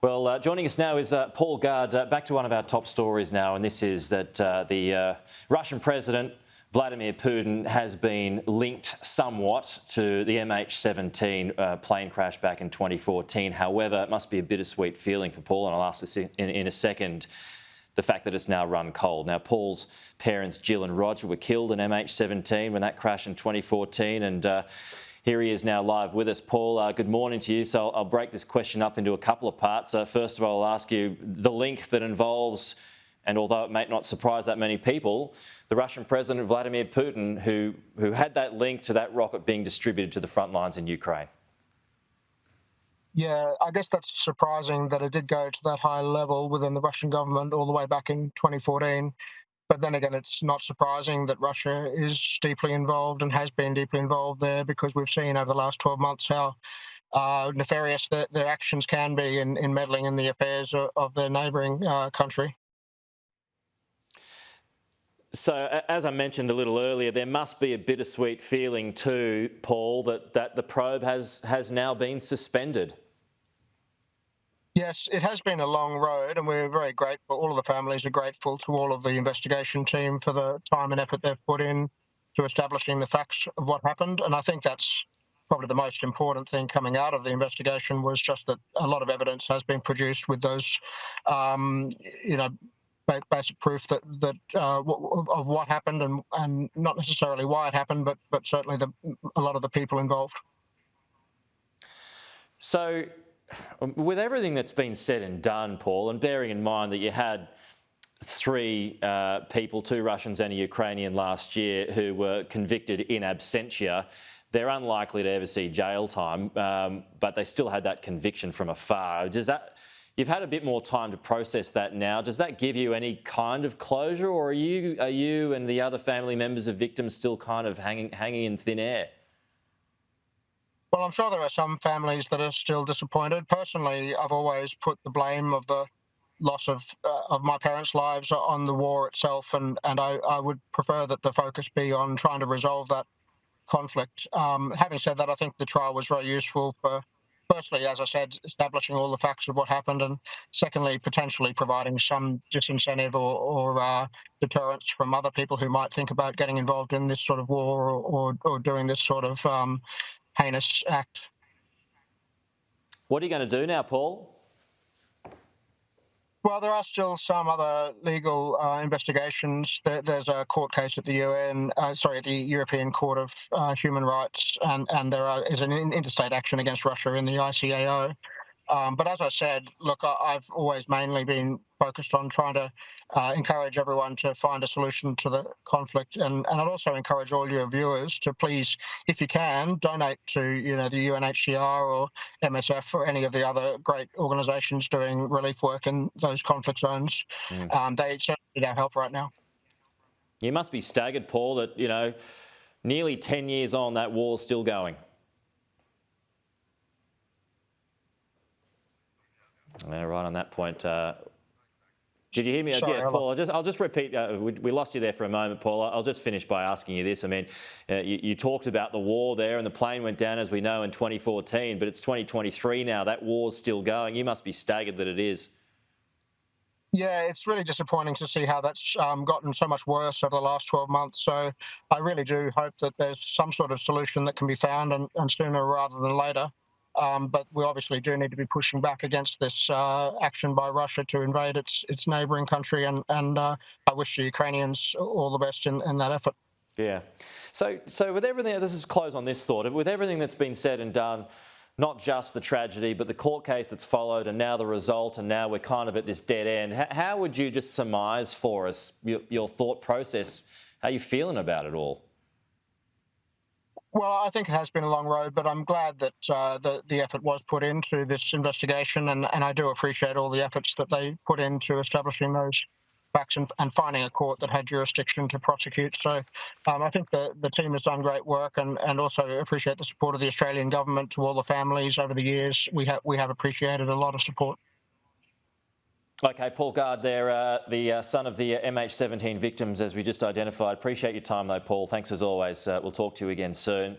Well, joining us now is Paul Gard. Back to one of our top stories now, and this is that the Russian President Vladimir Putin has been linked somewhat to the MH17 plane crash back in 2014. However, it must be a bittersweet feeling for Paul, and I'll ask this in a second, the fact that it's now run cold. Now, Paul's parents, Jill and Roger, were killed in MH17 when that crashed in 2014, and here he is now live with us. Paul, good morning to you. So I'll break this question up into a couple of parts. First of all, I'll ask you the link that involves, and although it may not surprise that many people, the Russian President Vladimir Putin, who had that link to that rocket being distributed to the front lines in Ukraine. Yeah, I guess that's surprising that it did go to that high level within the Russian government all the way back in 2014. But then again, it's not surprising that Russia is deeply involved and has been deeply involved there, because we've seen over the last 12 months how nefarious their actions can be in meddling in the affairs of their neighbouring country. So, as I mentioned a little earlier, there must be a bittersweet feeling too, Paul, that the probe has now been suspended. Yes, it has been a long road, and we're very grateful. All of the families are grateful to all of the investigation team for the time and effort they've put in to establishing the facts of what happened. And I think that's probably the most important thing coming out of the investigation, was just that a lot of evidence has been produced with those, basic proof that of what happened, and not necessarily why it happened, but certainly a lot of the people involved. So, with everything that's been said and done, Paul, and bearing in mind that you had three people, 2 Russians and a Ukrainian last year, who were convicted in absentia, they're unlikely to ever see jail time, but they still had that conviction from afar. You've had a bit more time to process that now. Does that give you any kind of closure, or are you and the other family members of victims still kind of hanging in thin air? Well, I'm sure there are some families that are still disappointed. Personally, I've always put the blame of the loss of my parents' lives on the war itself, and I would prefer that the focus be on trying to resolve that conflict. Having said that, I think the trial was very useful for, firstly, as I said, establishing all the facts of what happened, and secondly, potentially providing some disincentive or deterrence from other people who might think about getting involved in this sort of war or doing this sort of heinous act. What are you going to do now, Paul? Well, there are still some other legal investigations. There's a court case at the the European Court of Human Rights, and there is an interstate action against Russia in the ICAO. But as I said, look, I've always mainly been focused on trying to encourage everyone to find a solution to the conflict. And I'd also encourage all your viewers to please, if you can, donate to the UNHCR or MSF or any of the other great organisations doing relief work in those conflict zones. They certainly need our help right now. You must be staggered, Paul, that, nearly 10 years on, that war's still going. Right on that point. Did you hear me? Sorry, yeah, Paul, I'll just repeat. We lost you there for a moment, Paul. I'll just finish by asking you this. I mean, you talked about the war there, and the plane went down, as we know, in 2014, but it's 2023 now. That war's still going. You must be staggered that it is. Yeah, it's really disappointing to see how that's gotten so much worse over the last 12 months. So I really do hope that there's some sort of solution that can be found, and sooner rather than later. But we obviously do need to be pushing back against this action by Russia to invade its neighbouring country, and I wish the Ukrainians all the best in that effort. Yeah. So with everything, this is close on this thought, with everything that's been said and done, not just the tragedy, but the court case that's followed, and now the result, and now we're kind of at this dead end. How would you just surmise for us your thought process? How are you feeling about it all? Well, I think it has been a long road, but I'm glad that the effort was put into this investigation, and I do appreciate all the efforts that they put into establishing those facts and finding a court that had jurisdiction to prosecute. So I think the team has done great work, and also appreciate the support of the Australian government to all the families over the years. We have appreciated a lot of support. Okay, Paul Gard there, the son of the MH17 victims, as we just identified. Appreciate your time though, Paul. Thanks as always. We'll talk to you again soon.